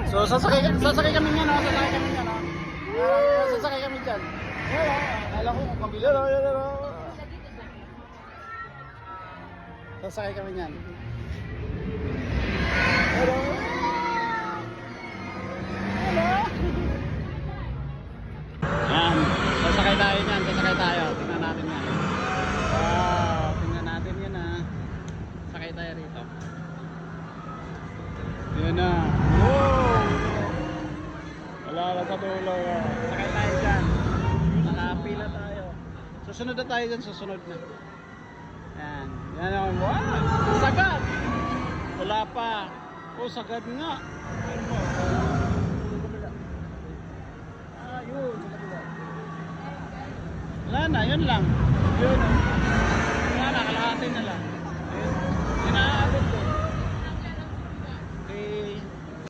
So sasakay kami niyan, no? Sasakay kami niyan, no? Sasakay kami diyan. Alam ko kung kabila lang, yan, no? Sasakay kami niyan. Hello. Hello. Yan, sasakay tayo niyan, sasakay tayo. Tingnan natin yan. Wow, tingnan natin yan, ha. Sakay tayo rito. Yan na. Wow! Wala ka sa dulo. Sakay tayo dyan. Nakapila tayo. Susunod na tayo dyan. Susunod na. Yan. Yan o. Wow! Sagad! Wala pa. Oh, sagad nga. Ano mo? Ah, yun. Wala na. Yun lang. Yun. Wala na. Kalahati na lang. Yun. Inaabot